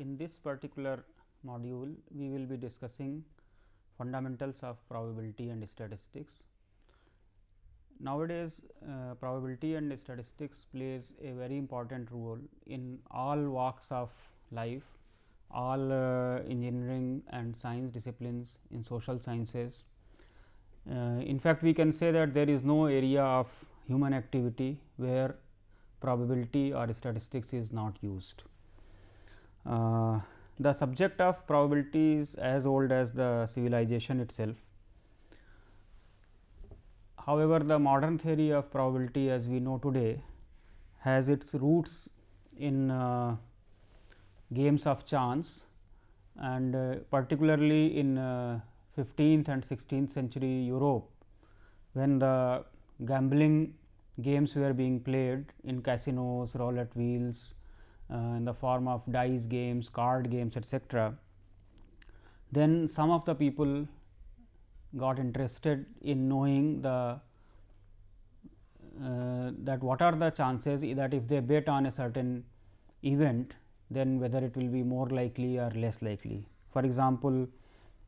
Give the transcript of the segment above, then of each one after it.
In this particular module, we will be discussing fundamentals of probability and statistics. Nowadays, probability and statistics plays a very important role in all walks of life, all engineering and science disciplines, in social sciences. In fact, we can say that there is no area of human activity where probability or statistics is not used. The subject of probability is as old as the civilization itself. However, the modern theory of probability as we know today has its roots in games of chance, and particularly in 15th and 16th century Europe, when the gambling games were being played in casinos, roulette wheels, in the form of dice games, card games, etc. Then some of the people got interested in knowing the that what are the chances that if they bet on a certain event, then whether it will be more likely or less likely. For example,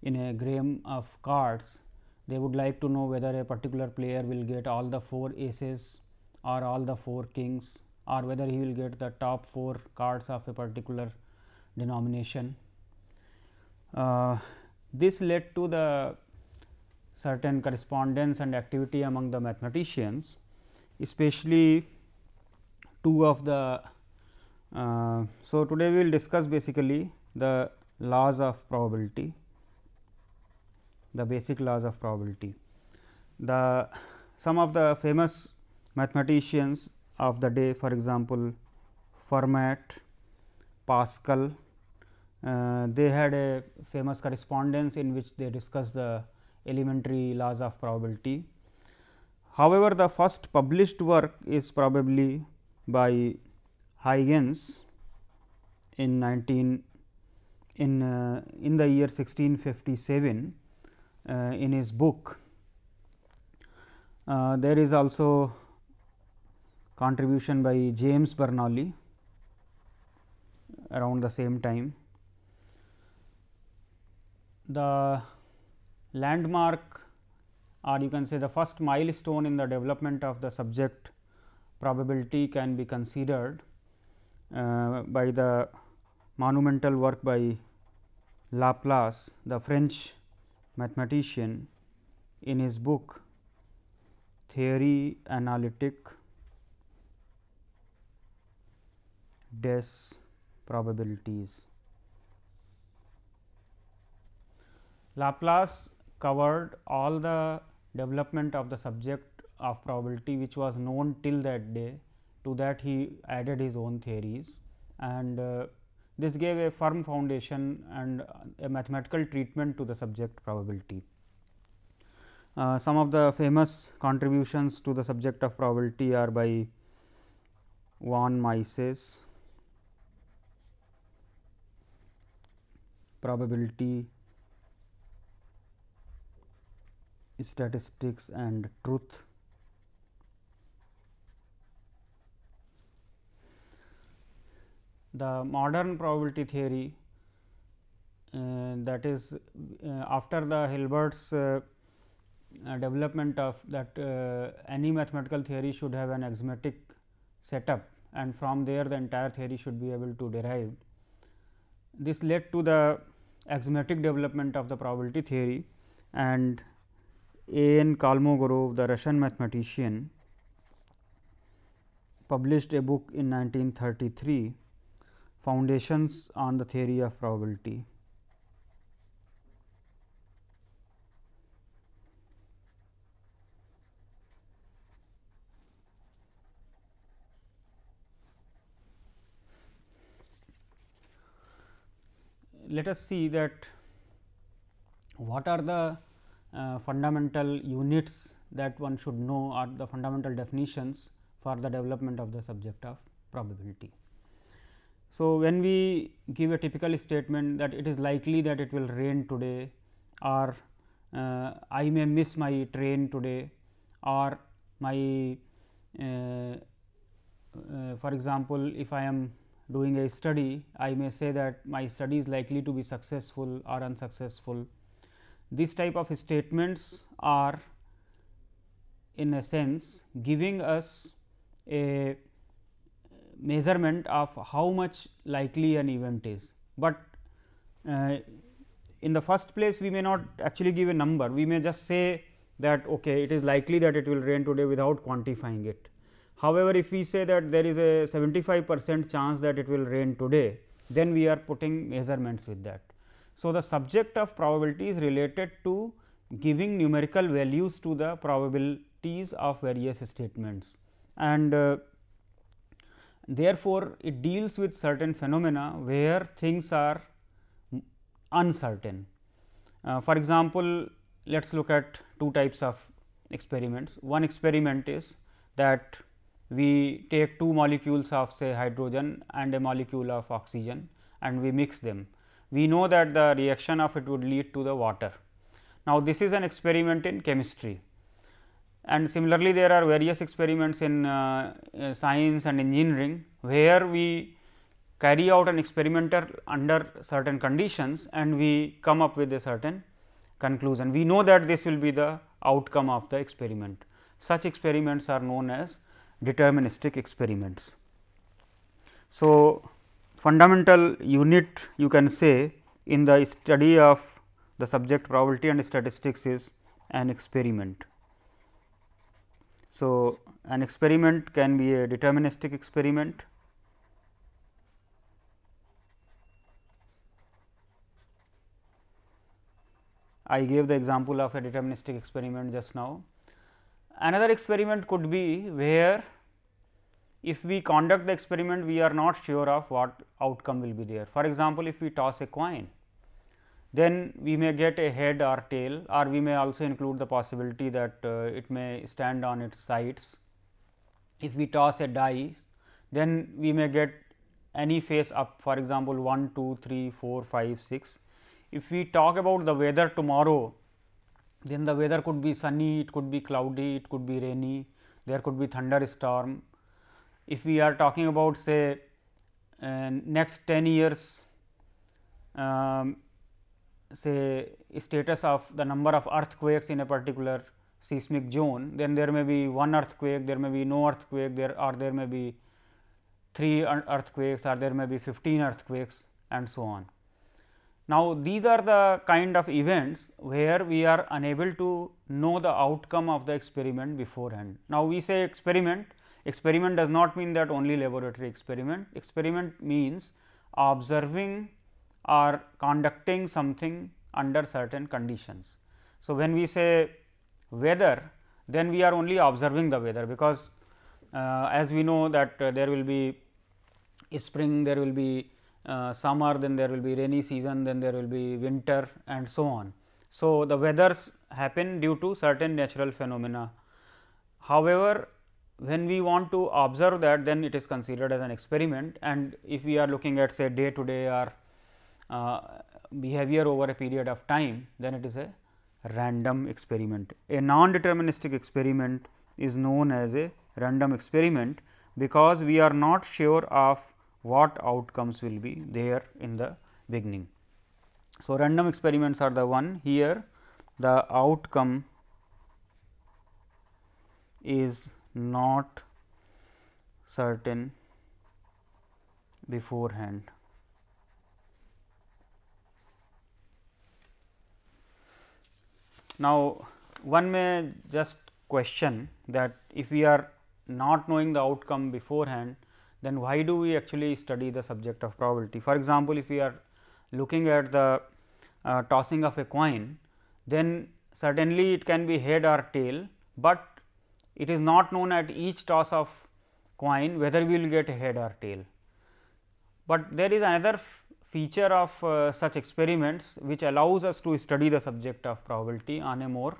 in a game of cards, they would like to know whether a particular player will get all the 4 aces or all the 4 kings, or whether he will get the top 4 cards of a particular denomination. This led to the certain correspondence and activity among the mathematicians, especially two of the. So, today we will discuss basically the laws of probability, the basic laws of probability. Some of the famous mathematicians of the day, for example, Fermat, Pascal, they had a famous correspondence in which they discussed the elementary laws of probability. However, the first published work is probably by Huygens in in the year 1657 in his book. There is also contribution by James Bernoulli around the same time. The landmark, or you can say the first milestone in the development of the subject probability, can be considered by the monumental work by Laplace, the French mathematician, in his book Théorie analytique des probabilities. Laplace covered all the development of the subject of probability which was known till that day. To that he added his own theories, and this gave a firm foundation and a mathematical treatment to the subject probability. Some of the famous contributions to the subject of probability are by von Mises, Probability, Statistics and Truth. The modern probability theory, that is after the Hilbert's development of that any mathematical theory should have an axiomatic setup, and from there the entire theory should be able to derive. This led to the axiomatic development of the probability theory, and A. N. Kolmogorov, the Russian mathematician, published a book in 1933, Foundations on the Theory of Probability. Let us see that what are the fundamental units that one should know, or the fundamental definitions for the development of the subject of probability. So, when we give a typical statement that it is likely that it will rain today, or I may miss my train today, or my for example, if I am doing a study, I may say that my study is likely to be successful or unsuccessful. This type of statements are in a sense giving us a measurement of how much likely an event is, but in the first place we may not actually give a number, we may just say that okay, it is likely that it will rain today without quantifying it. However, if we say that there is a 75% chance that it will rain today, then we are putting measurements with that. So, the subject of probability is related to giving numerical values to the probabilities of various statements, and therefore, it deals with certain phenomena where things are uncertain. For example, let us look at two types of experiments. One experiment is that we take two molecules of say hydrogen and a molecule of oxygen and we mix them. We know that the reaction of it would lead to the water. Now, this is an experiment in chemistry, and similarly there are various experiments in science and engineering, where we carry out an experiment under certain conditions and we come up with a certain conclusion. We know that this will be the outcome of the experiment. Such experiments are known as deterministic experiments. So, fundamental unit you can say in the study of the subject probability and statistics is an experiment. So, an experiment can be a deterministic experiment, I gave the example of a deterministic experiment just now. Another experiment could be where if we conduct the experiment, we are not sure of what outcome will be there. For example, if we toss a coin, then we may get a head or tail, or we may also include the possibility that it may stand on its sides. If we toss a die, then we may get any face up, for example, 1, 2, 3, 4, 5, 6. If we talk about the weather tomorrow, then the weather could be sunny, it could be cloudy, it could be rainy, there could be thunderstorm. If we are talking about say next 10 years, say status of the number of earthquakes in a particular seismic zone, then there may be one earthquake, there may be no earthquake, there may be 3 earthquakes, or there may be 15 earthquakes, and so on. Now, these are the kind of events where we are unable to know the outcome of the experiment beforehand. Now, we say experiment does not mean that only laboratory experiment. Experiment means observing or conducting something under certain conditions. So, when we say weather, then we are only observing the weather, because as we know that there will be spring, there will be summer, then there will be rainy season, then there will be winter, and so on. So, the weathers happen due to certain natural phenomena. However, when we want to observe that, then it is considered as an experiment, and if we are looking at say day to day or behavior over a period of time, then it is a random experiment. A non-deterministic experiment is known as a random experiment, because we are not sure of what outcomes will be there in the beginning. So, random experiments are the one. Here the outcome is not certain beforehand. Now, one may just question that if we are not knowing the outcome beforehand, then why do we actually study the subject of probability? For example, if we are looking at the tossing of a coin, then certainly it can be head or tail, but it is not known at each toss of coin whether we will get a head or tail. But there is another feature of such experiments which allows us to study the subject of probability on a more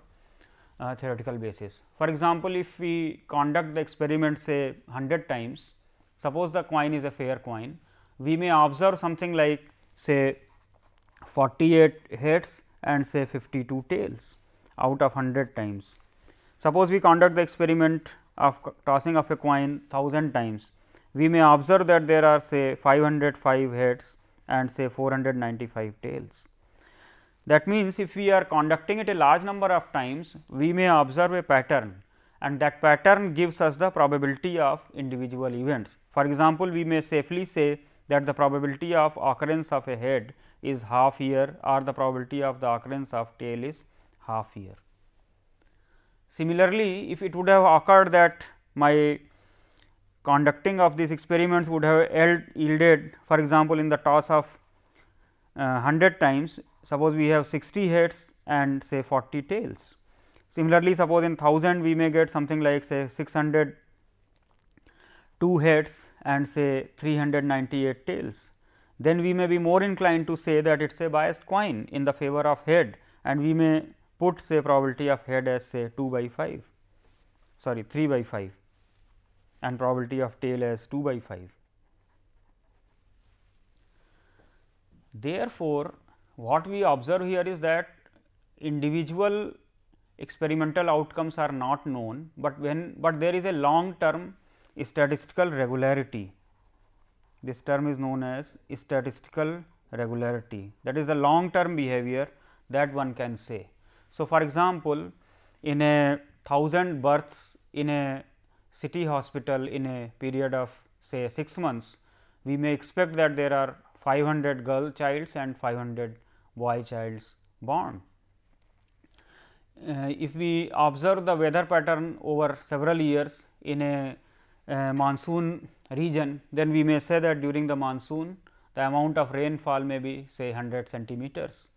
theoretical basis. For example, if we conduct the experiment say 100 times, suppose the coin is a fair coin, we may observe something like say 48 heads and say 52 tails out of 100 times. Suppose we conduct the experiment of tossing of a coin 1000 times, we may observe that there are say 505 heads and say 495 tails. That means, if we are conducting it a large number of times, we may observe a pattern, and that pattern gives us the probability of individual events. For example, we may safely say that the probability of occurrence of a head is half year, or the probability of the occurrence of tail is half year. Similarly, if it would have occurred that my conducting of these experiments would have yielded, for example, in the toss of 100 times, suppose we have 60 heads and say 40 tails. Similarly, suppose in 1000 we may get something like say 602 heads and say 398 tails. Then we may be more inclined to say that it is a biased coin in the favor of head, and we may put say probability of head as say 2 by 5, sorry 3 by 5, and probability of tail as 2 by 5. Therefore, what we observe here is that individual experimental outcomes are not known, but there is a long term statistical regularity. This term is known as statistical regularity, that is the long term behavior that one can say. So, for example, in a 1000 births in a city hospital in a period of say 6 months, we may expect that there are 500 girl childs and 500 boy childs born. If we observe the weather pattern over several years in a monsoon region, then we may say that during the monsoon the amount of rainfall may be say 100 centimeters.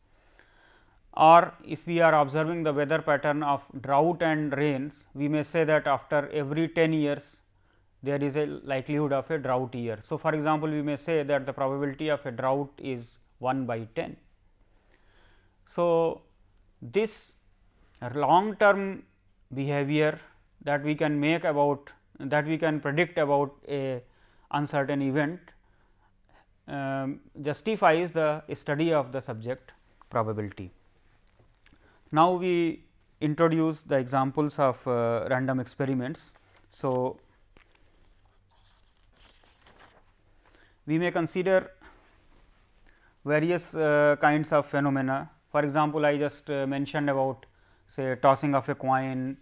Or if we are observing the weather pattern of drought and rains, we may say that after every 10 years there is a likelihood of a drought year. So, for example, we may say that the probability of a drought is 1 by 10. So, this long term behavior that we can make about, that we can predict about a uncertain event justifies the study of the subject probability. Now, we introduce the examples of random experiments. So, we may consider various kinds of phenomena. For example, I just mentioned about say tossing of a coin,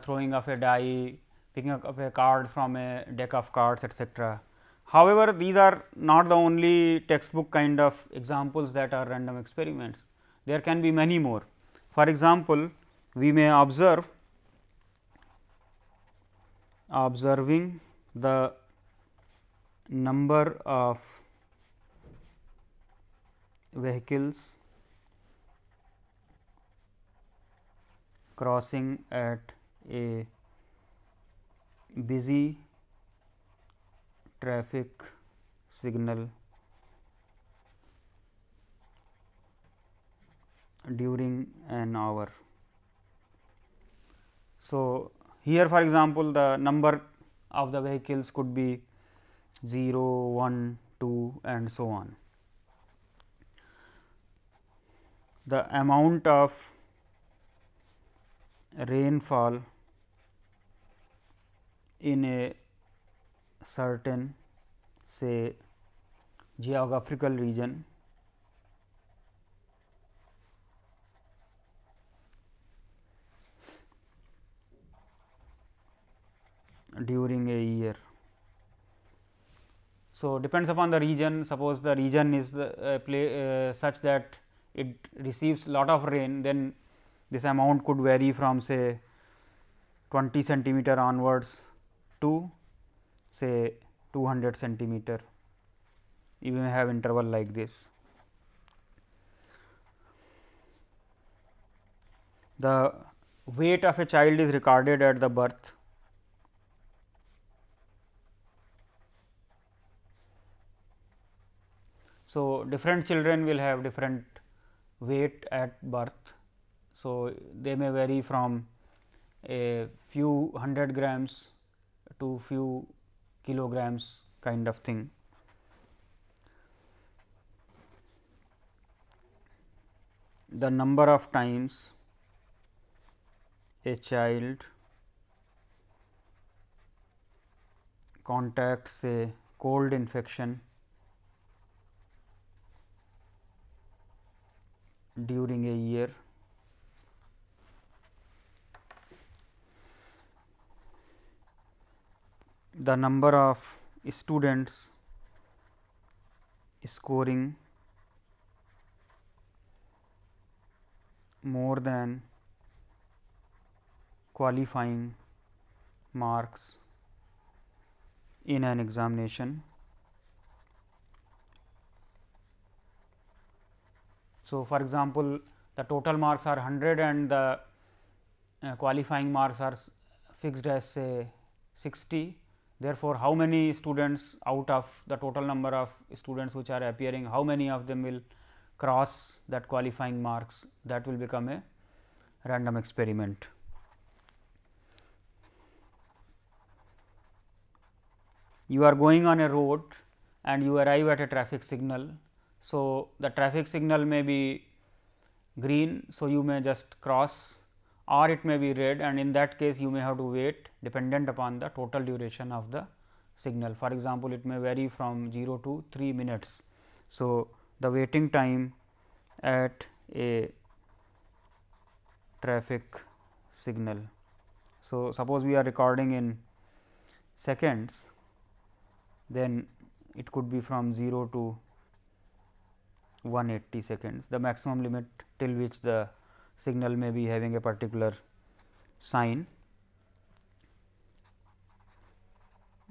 throwing of a die, picking up a card from a deck of cards, etc. However, these are not the only textbook kind of examples that are random experiments. There can be many more. For example, we may observing the number of vehicles crossing at a busy traffic signal during an hour. So, here for example, the number of the vehicles could be 0, 1, 2 and so on. The amount of rainfall in a certain say geographical region during a year. So, depends upon the region. Suppose the region is such that it receives lot of rain, then this amount could vary from say 20 centimeter onwards to say 200 centimeter. You may have interval like this. The weight of a child is recorded at the birth. So, different children will have different weight at birth. So, they may vary from a few 100 grams to few kilograms kind of thing. The number of times a child contacts a cold infection during a year, the number of students scoring more than qualifying marks in an examination. So, for example, the total marks are 100 and the qualifying marks are fixed as say 60. Therefore, how many students out of the total number of students which are appearing, how many of them will cross that qualifying marks, that will become a random experiment. You are going on a road and you arrive at a traffic signal. So, the traffic signal may be green. So, you may just cross, or it may be red, and in that case you may have to wait dependent upon the total duration of the signal. For example, it may vary from 0 to 3 minutes. So, the waiting time at a traffic signal. So, suppose we are recording in seconds, then it could be from 0 to 180 seconds, the maximum limit till which the signal may be having a particular sign.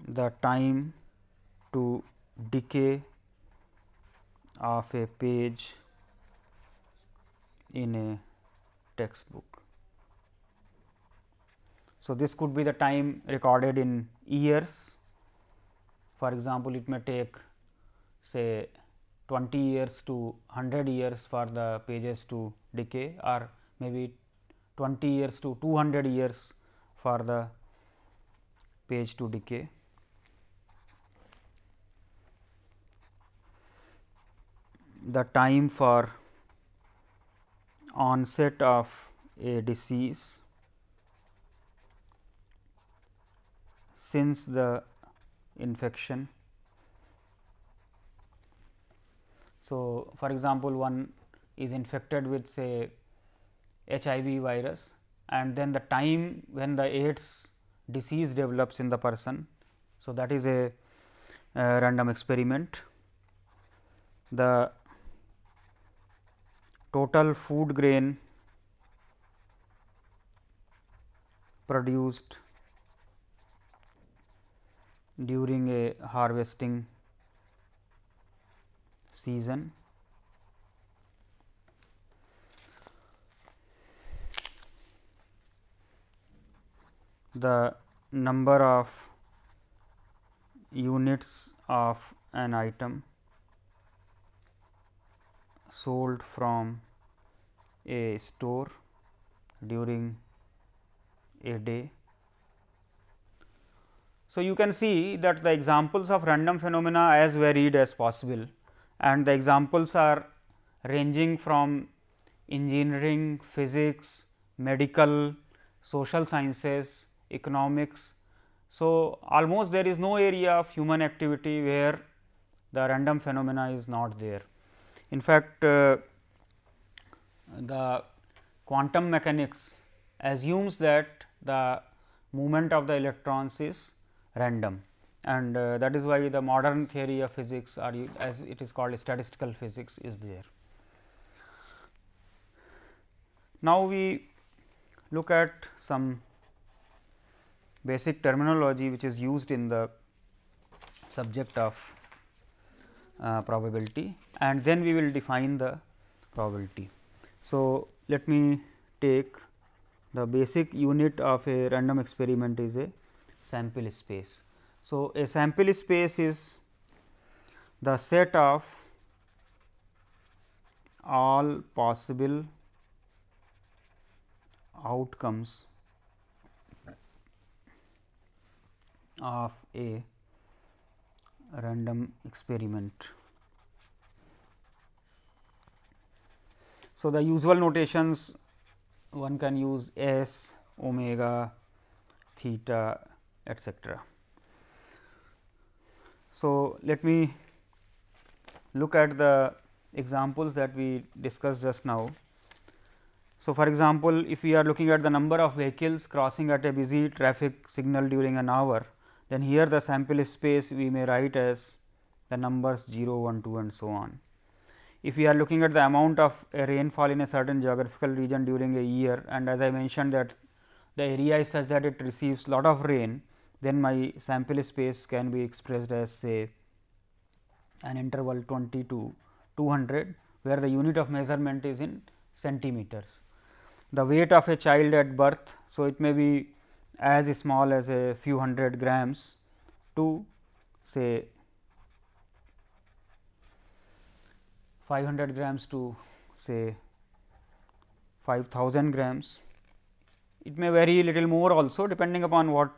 The time to decay of a page in a textbook. So, this could be the time recorded in years. For example, it may take say 20 years to 100 years for the pages to decay, or maybe 20 years to 200 years for the page to decay. The time for onset of a disease since the infection. So, for example, one is infected with say HIV virus, and then the time when the AIDS disease develops in the person. So, that is a random experiment. The total food grain produced during a harvesting season. The number of units of an item sold from a store during a day. So, you can see that the examples of random phenomena are as varied as possible, and the examples are ranging from engineering, physics, medical, social sciences, economics. So, almost there is no area of human activity where the random phenomena is not there. In fact, the quantum mechanics assumes that the movement of the electrons is random, and that is why the modern theory of physics, or as it is called statistical physics, is there. Now, we look at some basic terminology which is used in the subject of probability, and then we will define the probability. So, let me take the basic unit of a random experiment is a sample space. So, a sample space is the set of all possible outcomes of a random experiment. So, the usual notations one can use S, omega, theta, etcetera. So, let me look at the examples that we discussed just now. So, for example, if we are looking at the number of vehicles crossing at a busy traffic signal during an hour, then here the sample space we may write as the numbers 0, 1, 2 and so on. If we are looking at the amount of rainfall in a certain geographical region during a year, and as I mentioned that the area is such that it receives lot of rain, then my sample space can be expressed as say an interval 20 to 200, where the unit of measurement is in centimeters. The weight of a child at birth, so it may be as small as a few hundred grams to say 500 grams to say 5000 grams. It may vary little more also depending upon what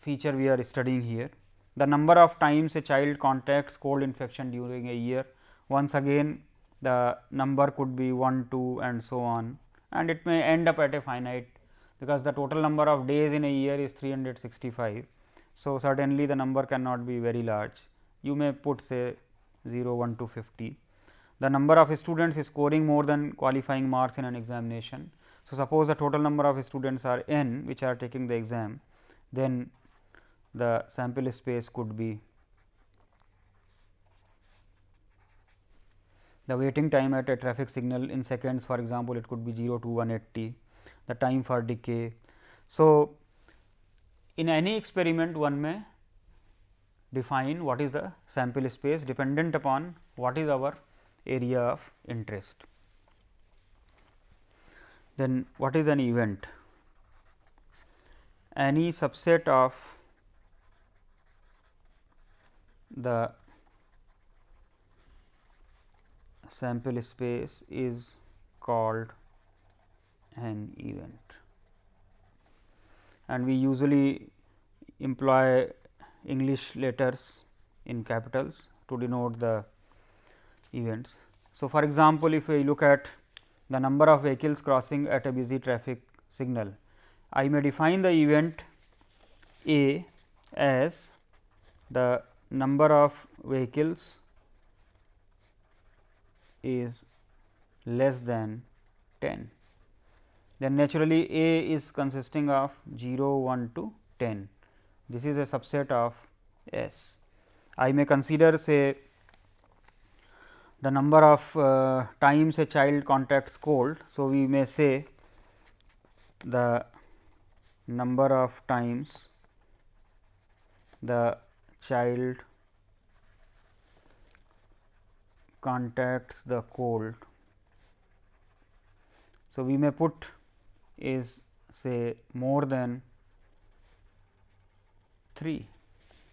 feature we are studying here. The number of times a child contacts cold infection during a year, once again the number could be 1, 2 and so on, and it may end up at a finite, because the total number of days in a year is 365. So, certainly the number cannot be very large. You may put say 0, 1 to 50. The number of students scoring more than qualifying marks in an examination. So, suppose the total number of students are n which are taking the exam, then the sample space could be the waiting time at a traffic signal in seconds, for example, it could be 0 to 180, the time for decay. So, in any experiment one may define what is the sample space dependent upon what is our area of interest. Then what is an event? Any subset of the sample space is called an event, and we usually employ English letters in capitals to denote the events. So, for example, if we look at the number of vehicles crossing at a busy traffic signal, I may define the event A as the number of vehicles is less than 10. Then naturally, A is consisting of 0, 1 to 10. This is a subset of S. I may consider say the number of times a child contacts cold. So, we may say the number of times the child contacts the cold. So, we may put is say more than 3.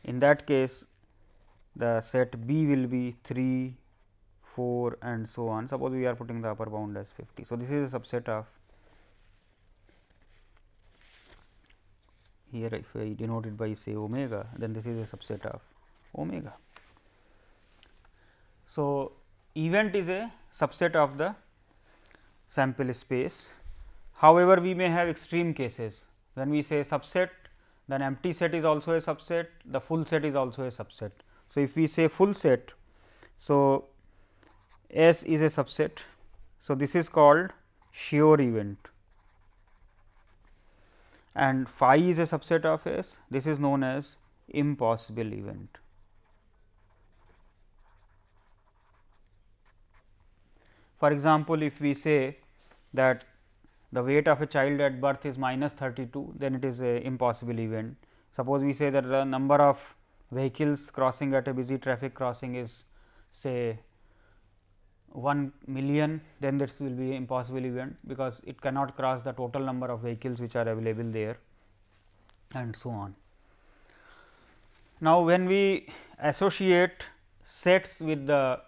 In that case, the set B will be 3, 4 and so on. Suppose we are putting the upper bound as 50. So, this is a subset of, here if I denote it by say omega, then this is a subset of omega. So, event is a subset of the sample space. However, we may have extreme cases. When we say subset, then empty set is also a subset, the full set is also a subset. So, if we say full set, so S is a subset. So, this is called sure event, and phi is a subset of S, this is known as impossible event. For example, if we say that the weight of a child at birth is minus 32, then it is a impossible event. Suppose we say that the number of vehicles crossing at a busy traffic crossing is say 1 million, then this will be impossible event, because it cannot cross the total number of vehicles which are available there and so on. Now, when we associate sets with the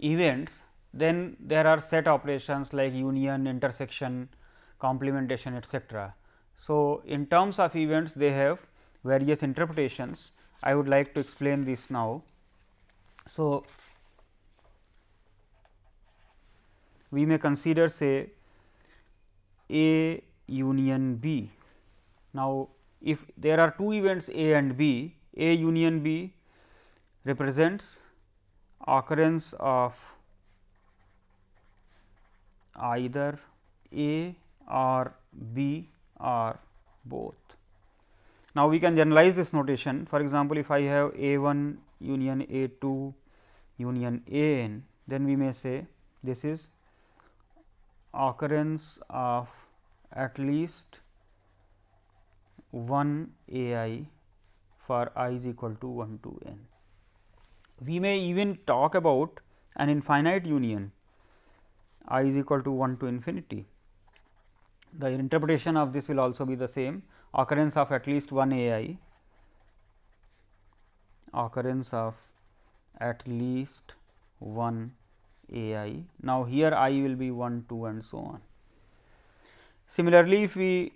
events, then there are set operations like union, intersection, complementation, etc. So, in terms of events they have various interpretations. I would like to explain this now. So, we may consider say A union B. Now, if there are two events A and B, A union B represents occurrence of either A or B or both. Now, we can generalize this notation. For example, if I have A 1 union A 2 union A n, then we may say this is occurrence of at least one A I for I is equal to 1 to n. We may even talk about an infinite union I is equal to 1 to infinity. The interpretation of this will also be the same, occurrence of at least one A I, occurrence of at least one A I. Now, here I will be 1, 2 and so on. Similarly, if we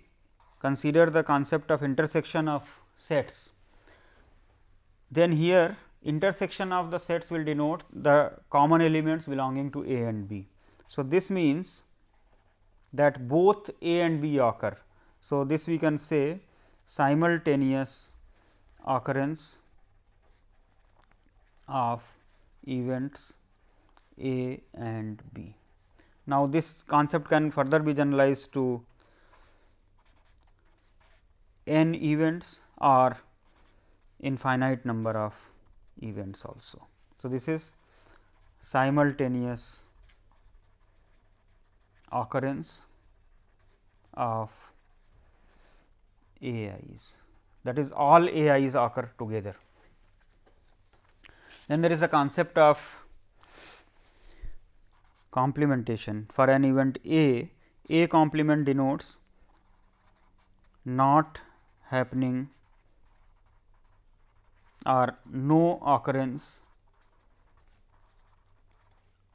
consider the concept of intersection of sets, then here intersection of the sets will denote the common elements belonging to A and B. So, this means that both A and B occur. So, this we can say simultaneous occurrence of events A and B. Now, this concept can further be generalized to n events or infinite number of events also. So, this is simultaneous occurrence of AIs, that is all AIs occur together. Then there is a concept of complementation. For an event A complement denotes not happening or no occurrence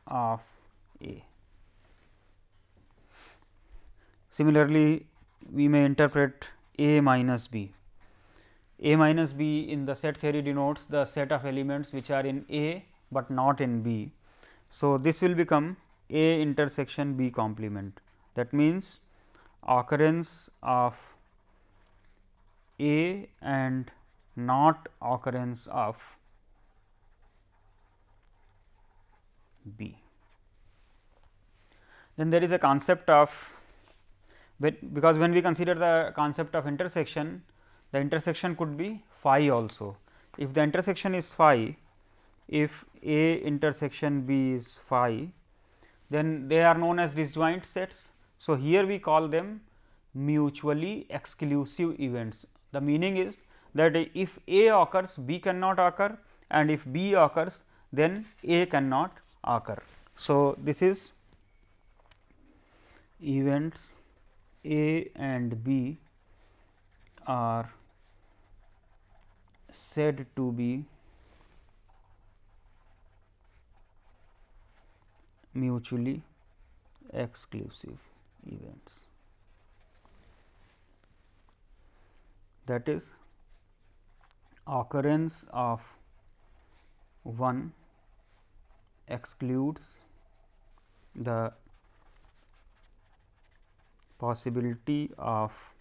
of A. Similarly, we may interpret A minus B. A minus B in the set theory denotes the set of elements which are in A, but not in B. So, this will become A intersection B complement. That means, occurrence of A and not occurrence of B. Then there is a concept of, because when we consider the concept of intersection, the intersection could be phi also. If the intersection is phi, if A intersection B is phi, then they are known as disjoint sets. So, here we call them mutually exclusive events. The meaning is that if A occurs, B cannot occur, and if B occurs, then A cannot occur. So, this is events A and B are said to be mutually exclusive events. That is, occurrence of one excludes the possibility of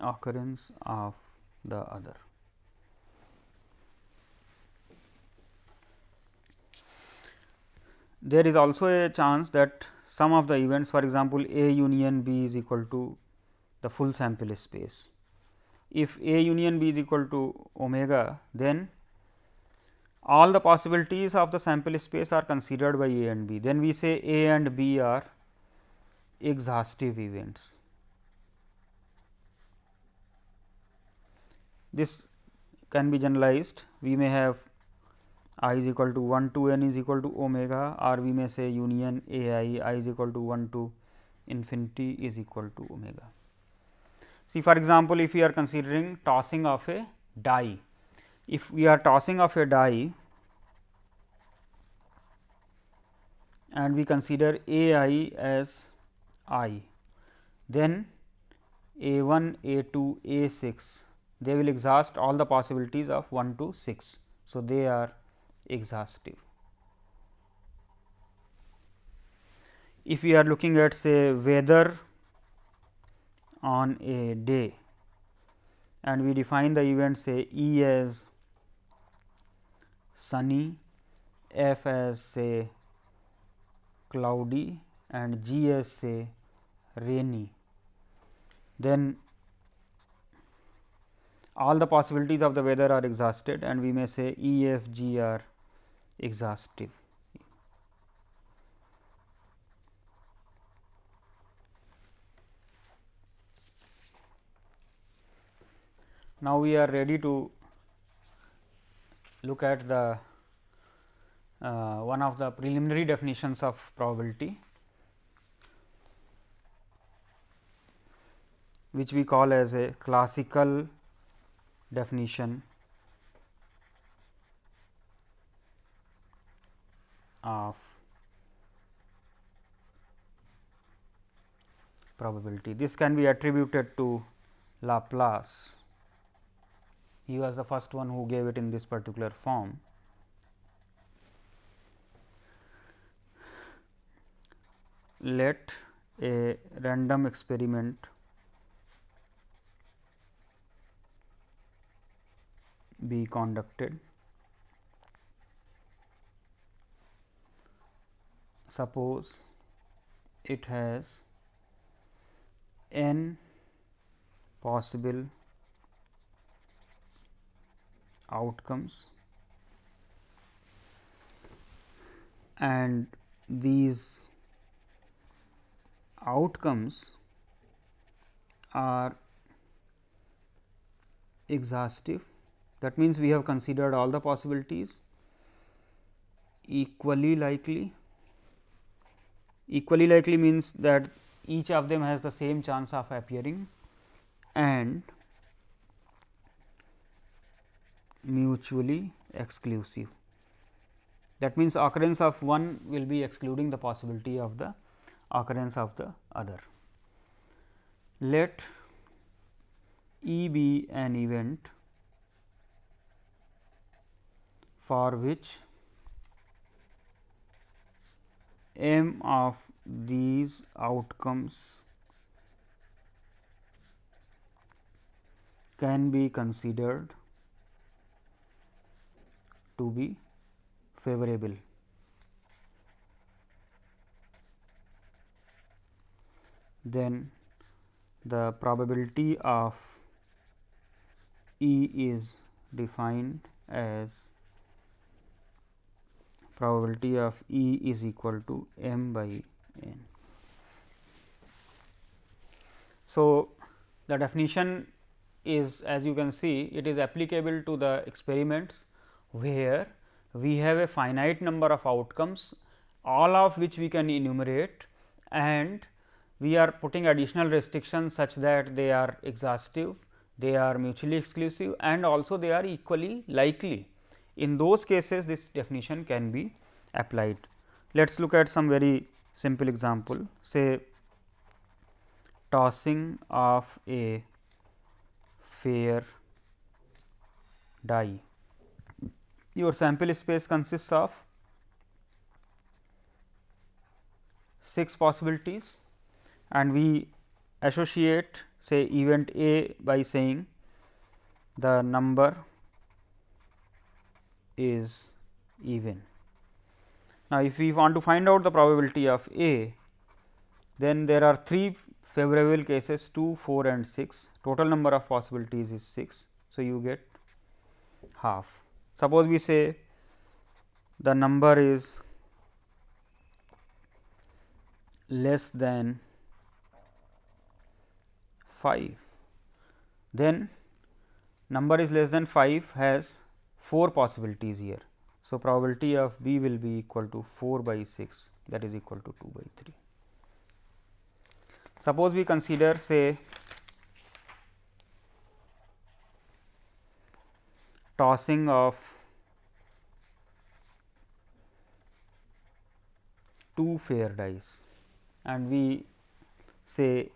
occurrence of the other. There is also a chance that some of the events, for example, A union B is equal to the full sample space. If A union B is equal to omega, then all the possibilities of the sample space are considered by A and B. Then we say A and B are exhaustive events. This can be generalized. We may have I is equal to 1 to n is equal to omega, or we may say union I is equal to 1 to infinity is equal to omega. See, for example, if we are considering tossing of a die, if we are tossing of a die and we consider A I as I, then A 1, A 2, A 6, they will exhaust all the possibilities of 1 to 6. So, they are exhaustive. If we are looking at say weather on a day, and we define the event say E as sunny, F as say cloudy and G as say rainy, then all the possibilities of the weather are exhausted and we may say E, F, G are exhaustive. Now, we are ready to look at the one of the preliminary definitions of probability, which we call as a classical definition of probability. This can be attributed to Laplace. He was the first one who gave it in this particular form. Let a random experiment be conducted. Suppose it has n possible outcomes and these outcomes are exhaustive. That means, we have considered all the possibilities, equally likely. Equally likely means that each of them has the same chance of appearing and mutually exclusive. That means, occurrence of one will be excluding the possibility of the occurrence of the other. Let E be an event for which m of these outcomes can be considered to be favorable. Then the probability of E is defined as probability of E is equal to m by n. So, the definition is, as you can see, it is applicable to the experiments where we have a finite number of outcomes, all of which we can enumerate, and we are putting additional restrictions such that they are exhaustive, they are mutually exclusive and also they are equally likely. In those cases, this definition can be applied. Let us look at some very simple example. Say, tossing of a fair die. Your sample space consists of 6 possibilities and we associate say event A by saying the number is even. Now, if we want to find out the probability of A, then there are 3 favorable cases 2, 4 and 6. Total number of possibilities is 6. So, you get half. Suppose we say the number is less than 5, then number is less than 5 has 4 possibilities here. So, probability of B will be equal to 4 by 6, that is equal to 2 by 3. Suppose we consider say tossing of 2 fair dice and we say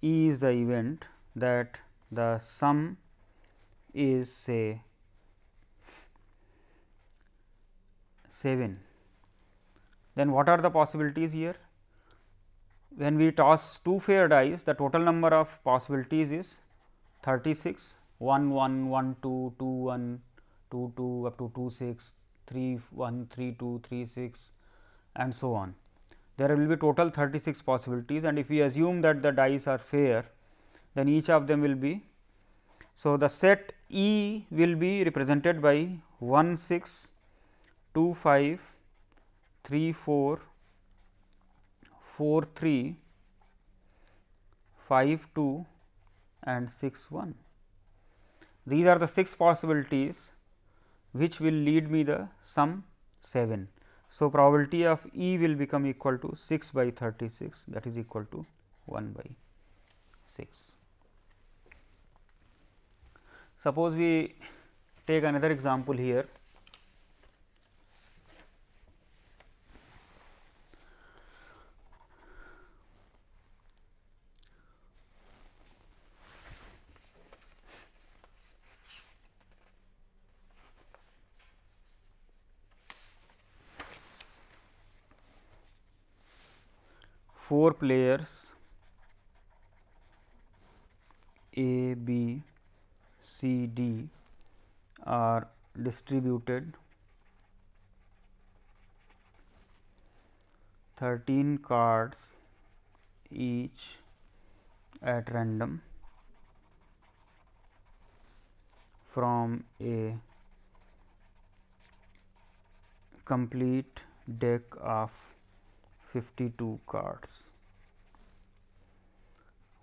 E is the event that the sum is say 7. Then what are the possibilities here? When we toss 2 fair dice, the total number of possibilities is 36, 1 1 1 2 2 1 2 2 up to 2 6 3 1 3 2 3 6 and so on. There will be total 36 possibilities, and if we assume that the dice are fair, then each of them will be. So, the set E will be represented by 1 6 2 5 3 4 4 3 5 2 and 6 1. These are the 6 possibilities which will lead me the sum 7. So, probability of E will become equal to 6 by 36, that is equal to 1 by 6. Suppose we take another example here. Four players A, B, C, D are distributed 13 cards each at random from a complete deck of 52 cards.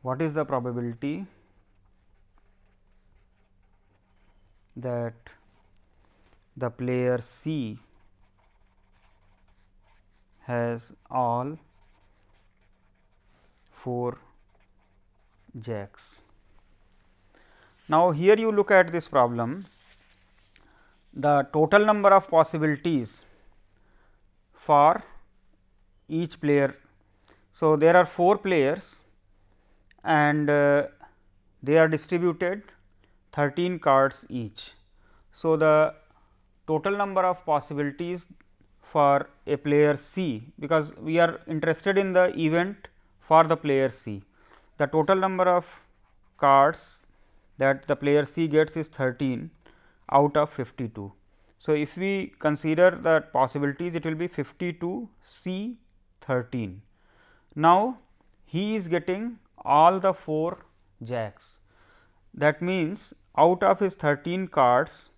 What is the probability that the player C has all 4 jacks? Now, here you look at this problem, the total number of possibilities for each player. So, there are 4 players and they are distributed 13 cards each. So, the total number of possibilities for a player C, because we are interested in the event for the player C, the total number of cards that the player C gets is 13 out of 52. So, if we consider the possibilities, it will be 52 C 13. Now, he is getting all the 4 jacks. That means, out of his 13 cards,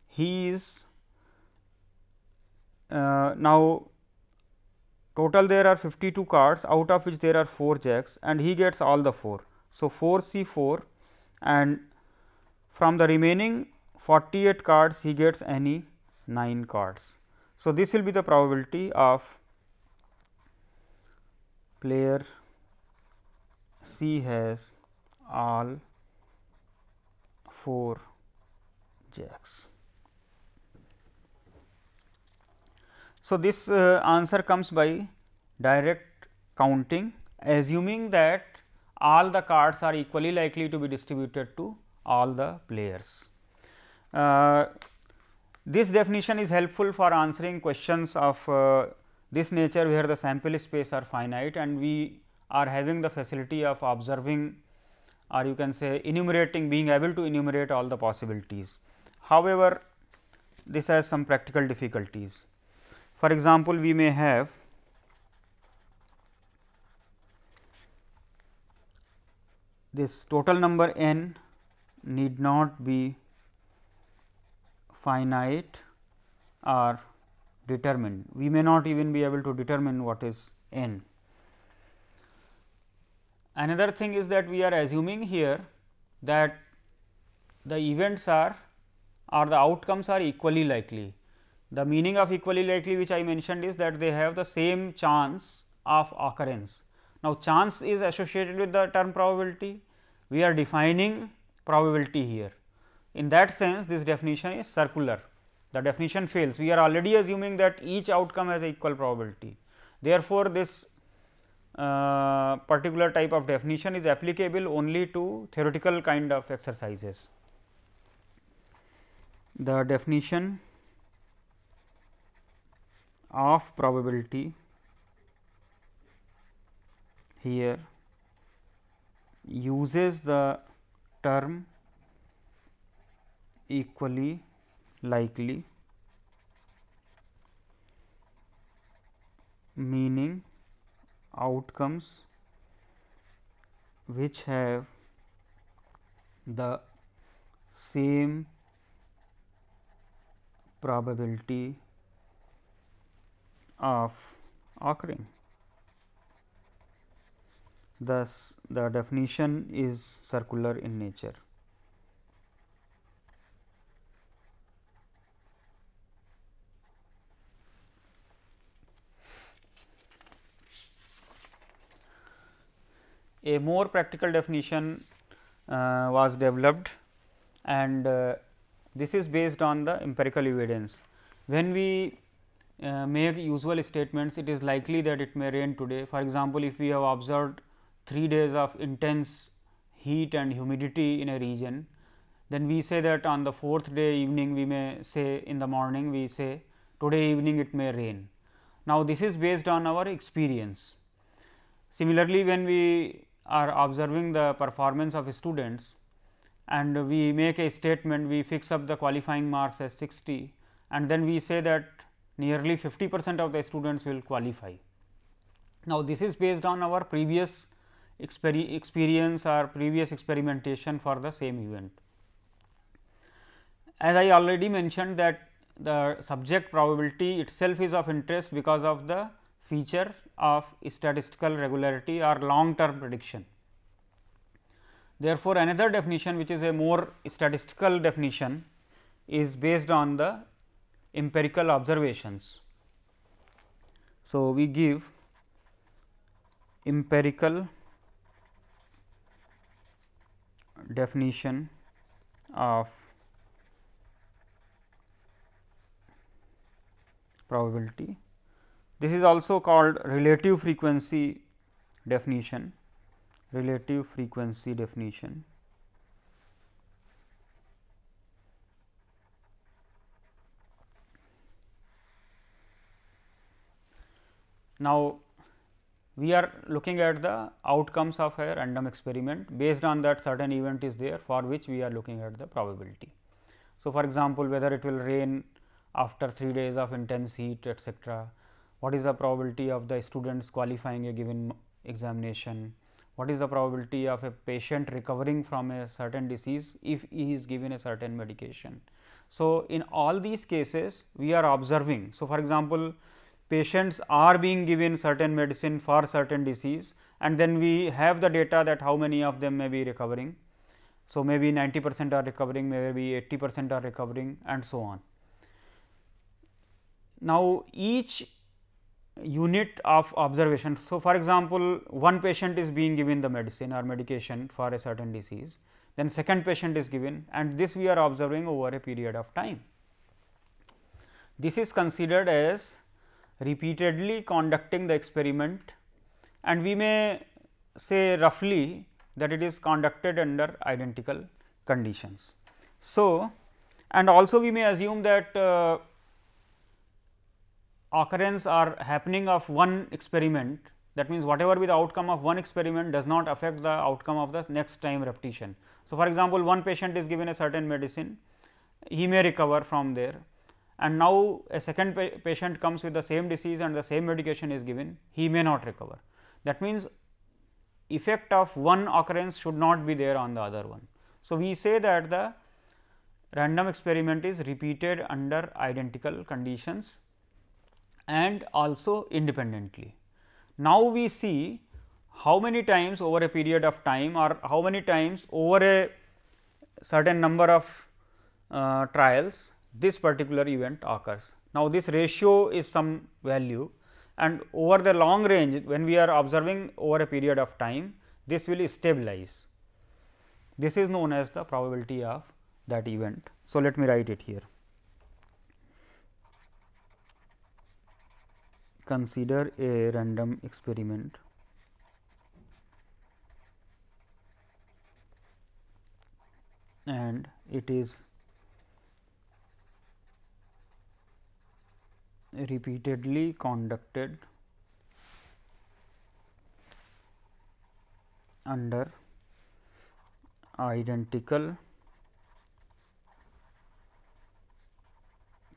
he is now total there are 52 cards, out of which there are 4 jacks, and he gets all the 4. So, 4 C 4, and from the remaining 48 cards he gets any 9 cards. So, this will be the probability of player C has all 4 jacks. So, this answer comes by direct counting, assuming that all the cards are equally likely to be distributed to all the players. This definition is helpful for answering questions of this nature, where the sample space are finite and we are having the facility of observing, or you can say enumerating, being able to enumerate all the possibilities. However, this has some practical difficulties. For example, we may have this total number n need not be finite or determined. We may not even be able to determine what is n. Another thing is that we are assuming here that the events are, or the outcomes are equally likely. The meaning of equally likely, which I mentioned, is that they have the same chance of occurrence. Now, chance is associated with the term probability. We are defining probability here. In that sense, this definition is circular. The definition fails. We are already assuming that each outcome has equal probability. Therefore, this particular type of definition is applicable only to theoretical kind of exercises. The definition of probability here uses the term equally likely, meaning outcomes which have the same probability of occurring. Thus, the definition is circular in nature. A more practical definition was developed, and this is based on the empirical evidence. When we make usual statements, it is likely that it may rain today. For example, if we have observed 3 days of intense heat and humidity in a region, then we say that on the 4th day evening we may say, in the morning we say today evening it may rain. Now, this is based on our experience. Similarly, when we are observing the performance of students and we make a statement, we fix up the qualifying marks as 60, and then we say that nearly 50% of the students will qualify. Now, this is based on our previous experience or previous experimentation for the same event. As I already mentioned that the subject probability itself is of interest because of the feature of statistical regularity or long term prediction. Therefore, another definition which is a more statistical definition is based on the empirical observations. So, we give empirical definition of probability. This is also called relative frequency definition, relative frequency definition. Now, we are looking at the outcomes of a random experiment. Based on that, certain event is there for which we are looking at the probability. So, for example, whether it will rain after 3 days of intense heat, etc. What is the probability of the students qualifying a given examination? What is the probability of a patient recovering from a certain disease if he is given a certain medication? So, in all these cases we are observing. So, for example, patients are being given certain medicine for certain disease, and then we have the data that how many of them may be recovering. So, maybe 90% are recovering, maybe 80% are recovering, and so on. Now, each unit of observation. So, for example, one patient is being given the medicine or medication for a certain disease, then second patient is given, and this we are observing over a period of time. This is considered as repeatedly conducting the experiment, and we may say roughly that it is conducted under identical conditions. So, and also we may assume that occurrence or happening of one experiment, that means, whatever be the outcome of one experiment does not affect the outcome of the next time repetition. So, for example, one patient is given a certain medicine, he may recover from there, and now a second patient comes with the same disease and the same medication is given, he may not recover. That means, effect of one occurrence should not be there on the other one. So, we say that the random experiment is repeated under identical conditions and also independently. Now, we see how many times over a period of time or how many times over a certain number of trials this particular event occurs. Now, this ratio is some value, and over the long range when we are observing over a period of time, this will stabilize. This is known as the probability of that event. So, let me write it here. Consider a random experiment and it is repeatedly conducted under identical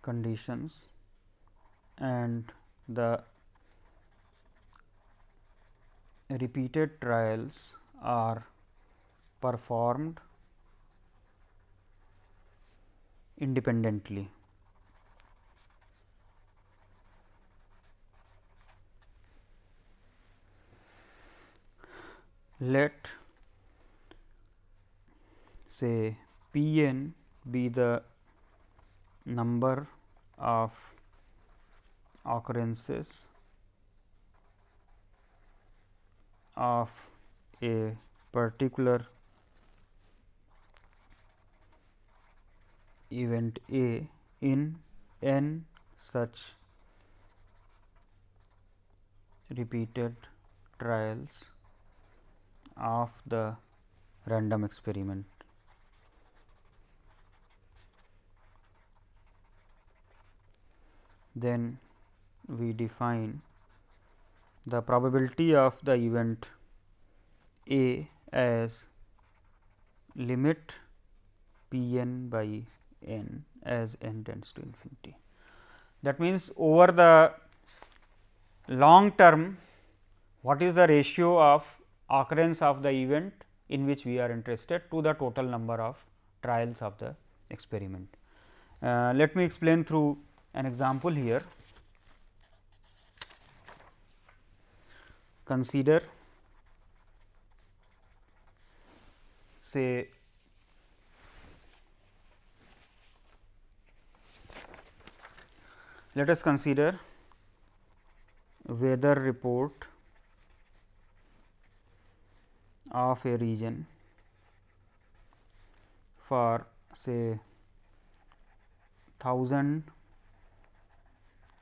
conditions and the repeated trials are performed independently. Let say P n be the number of occurrences of a particular event A in n such repeated trials of the random experiment. Then we define the probability of the event A as limit P n by n as n tends to infinity. That means, over the long term, what is the ratio of occurrence of the event in which we are interested to the total number of trials of the experiment. Let me explain through an example here. Consider, say, let us consider weather report of a region for say 1000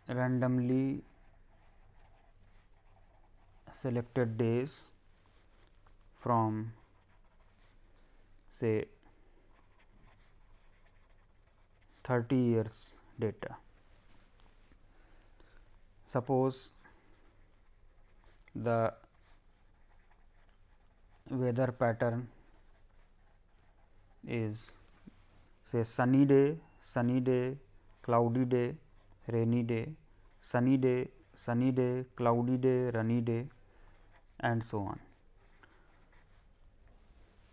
randomly selected days from say 30 years data. Suppose the weather pattern is say sunny day, cloudy day, rainy day, sunny day, cloudy day, rainy day, and so on.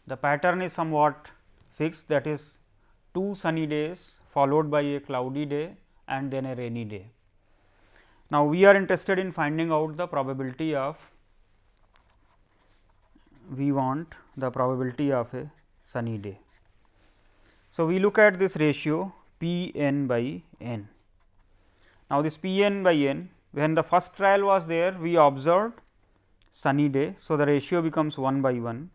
The pattern is somewhat fixed, that is 2 sunny days followed by a cloudy day and then a rainy day. Now, we are interested in finding out the probability of, we want the probability of a sunny day. So, we look at this ratio P n by n. Now, this P n by n, when the first trial was there, we observed sunny day. So, the ratio becomes 1 by 1.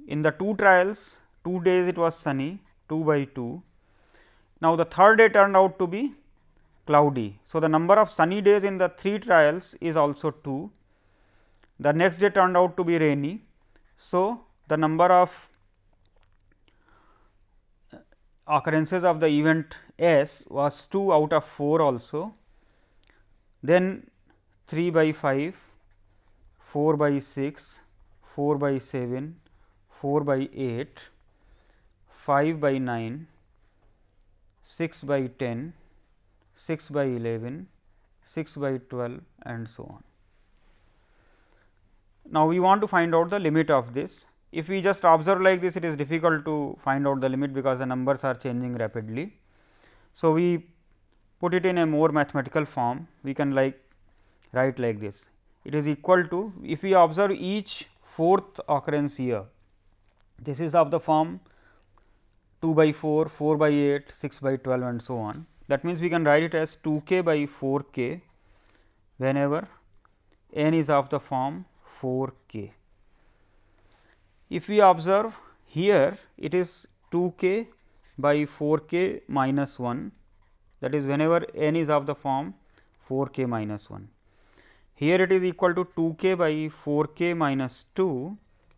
In the 2 trials, 2 days it was sunny, 2 by 2. Now, the third day turned out to be cloudy. So, the number of sunny days in the 3 trials is also 2. The next day turned out to be rainy. So, the number of occurrences of the event S was 2 out of 4 also. Then 3 by 5, 4 by 6, 4 by 7, 4 by 8, 5 by 9, 6 by 10, 6 by 11, 6 by 12, and so on. Now, we want to find out the limit of this. If we just observe like this, it is difficult to find out the limit, because the numbers are changing rapidly. So, we put it in a more mathematical form. We can write like this. It is equal to, if we observe each fourth occurrence here, this is of the form 2 by 4, 4 by 8, 6 by 12, and so on. That means, we can write it as 2 k by 4 k whenever n is of the form 4 k. If we observe here, it is 2 k by 4 k minus 1, that is whenever n is of the form 4 k minus 1. Here it is equal to 2 k by 4 k minus 2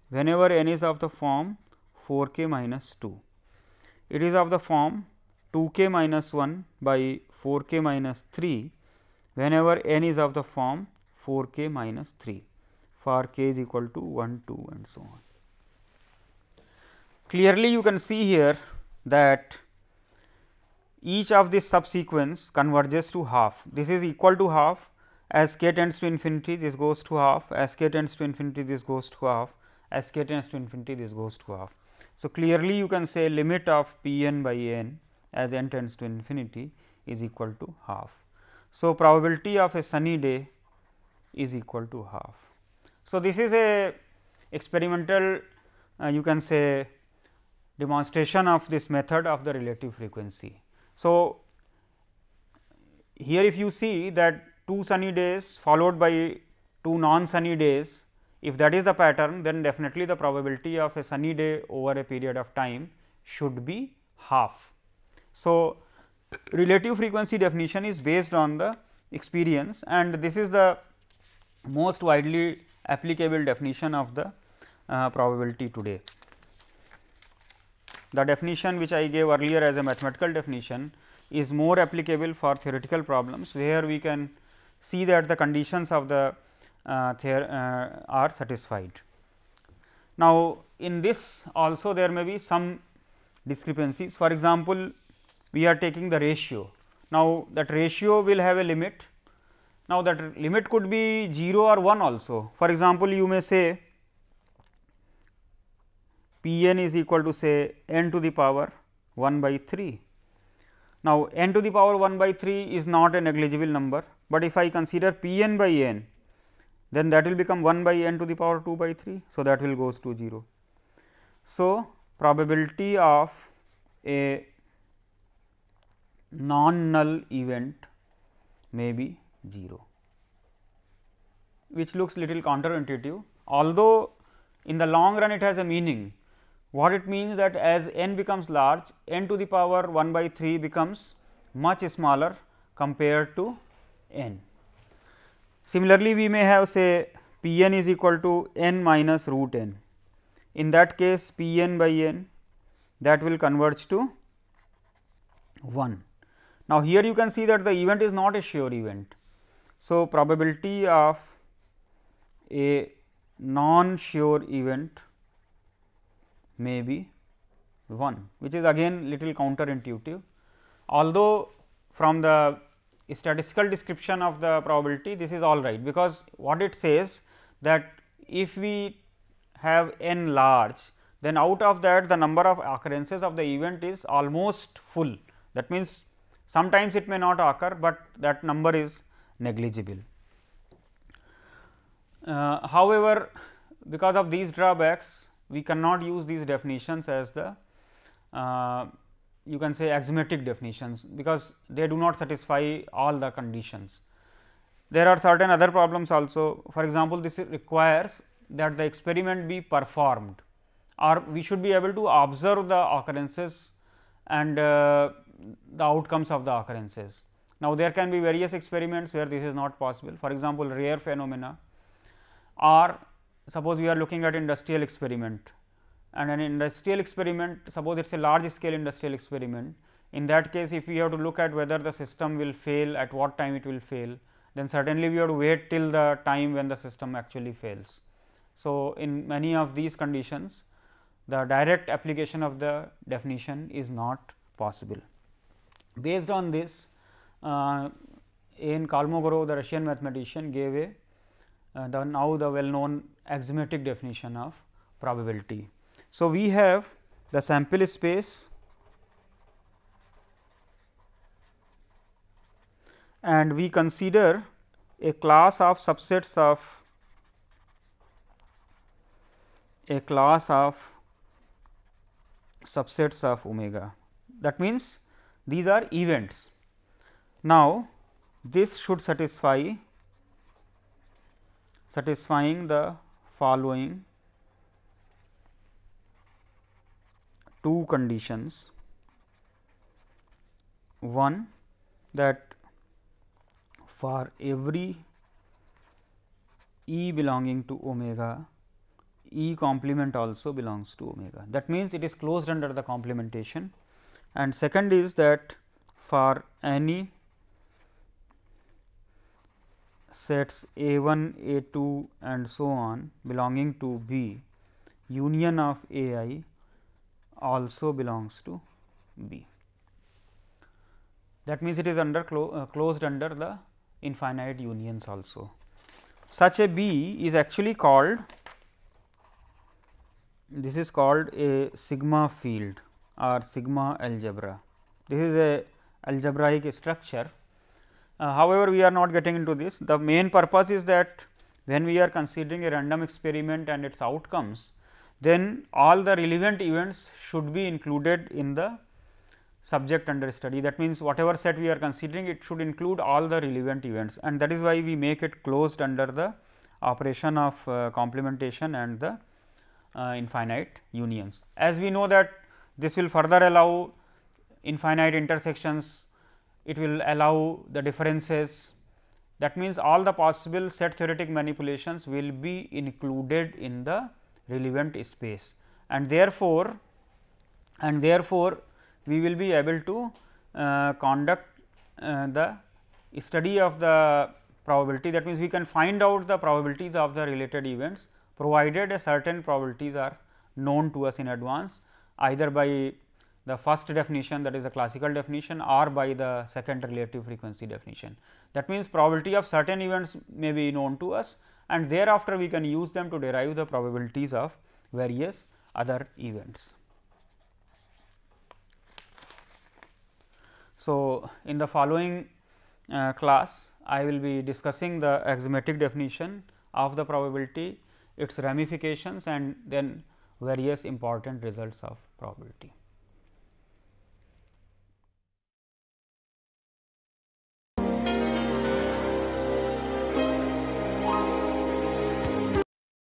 whenever n is of the form 4 k minus 2. It is of the form 2 k minus 1 by 4 k minus 3 whenever n is of the form 4 k minus 3, for k is equal to 1, 2, and so on. clearly you can see here that each of this subsequence converges to half. This is equal to half, as k tends to infinity this goes to half, as k tends to infinity this goes to half, as k tends to infinity this goes to half. So, clearly you can say limit of p n by n as n tends to infinity is equal to half. So, probability of a sunny day is equal to half. So, this is a experimental you can say demonstration of this method of the relative frequency. So, here if you see that 2 sunny days followed by 2 non sunny days, if that is the pattern, then definitely the probability of a sunny day over a period of time should be half. So, relative frequency definition is based on the experience, and this is the most widely applicable definition of the probability today. The definition which I gave earlier as a mathematical definition is more applicable for theoretical problems, where we can see that the conditions of the are satisfied. Now, in this also there may be some discrepancies. For example, we are taking the ratio. Now, that ratio will have a limit. Now, that limit could be 0 or 1 also. For example, you may say p n is equal to say n to the power 1 by 3. Now, n to the power 1 by 3 is not a negligible number, but if I consider p n by n, then that will become 1 by n to the power 2 by 3. So, that will goes to 0. So, probability of a non null event may be 0, which looks little counterintuitive, although in the long run it has a meaning. What it means that as n becomes large, n to the power 1 by 3 becomes much smaller compared to n. Similarly, we may have say p n is equal to n minus root n. In that case, p n by n that will converge to 1. Now, here you can see that the event is not a sure event. So, probability of a non sure event may be 1, which is again little counterintuitive, although from the statistical description of the probability this is all right, because what it says that if we have n large, then out of that the number of occurrences of the event is almost full. That means, sometimes it may not occur, but that number is negligible. However, because of these drawbacks, we cannot use these definitions as the you can say axiomatic definitions, because they do not satisfy all the conditions. There are certain other problems also. For example, this requires that the experiment be performed, or we should be able to observe the occurrences and the outcomes of the occurrences. Now, there can be various experiments where this is not possible. For example, rare phenomena, or suppose we are looking at industrial experiment, and an industrial experiment, suppose it is a large scale industrial experiment. In that case, if we have to look at whether the system will fail, at what time it will fail, then certainly we have to wait till the time when the system actually fails. So, in many of these conditions, the direct application of the definition is not possible. Based on this, in Kolmogorov, the Russian mathematician, gave a now the well known axiomatic definition of probability. So, we have the sample space and we consider a class of subsets of omega. That means, these are events. Now, this should satisfying the following two conditions. One, that for every E belonging to omega, E complement also belongs to omega. That means, it is closed under the complementation. And second is that for any sets A 1, A 2 and so on belonging to B, union of A I also belongs to B. That means, it is under closed under the infinite unions also. Such a B is actually called, this is called a sigma field or sigma algebra. This is a algebraic structure. However, we are not getting into this. The main purpose is that when we are considering a random experiment and its outcomes, then all the relevant events should be included in the subject under study. That means, whatever set we are considering, it should include all the relevant events, and that is why we make it closed under the operation of complementation and the infinite unions. As we know that this will further allow infinite intersections, it will allow the differences. That means, all the possible set theoretic manipulations will be included in the relevant space, and therefore, we will be able to conduct the study of the probability. That means, we can find out the probabilities of the related events, provided a certain probabilities are known to us in advance, either by the first definition, that is the classical definition, or by the second relative frequency definition. That means, probability of certain events may be known to us, and thereafter we can use them to derive the probabilities of various other events. So, in the following class, I will be discussing the axiomatic definition of the probability, its ramifications, and then various important results of probability.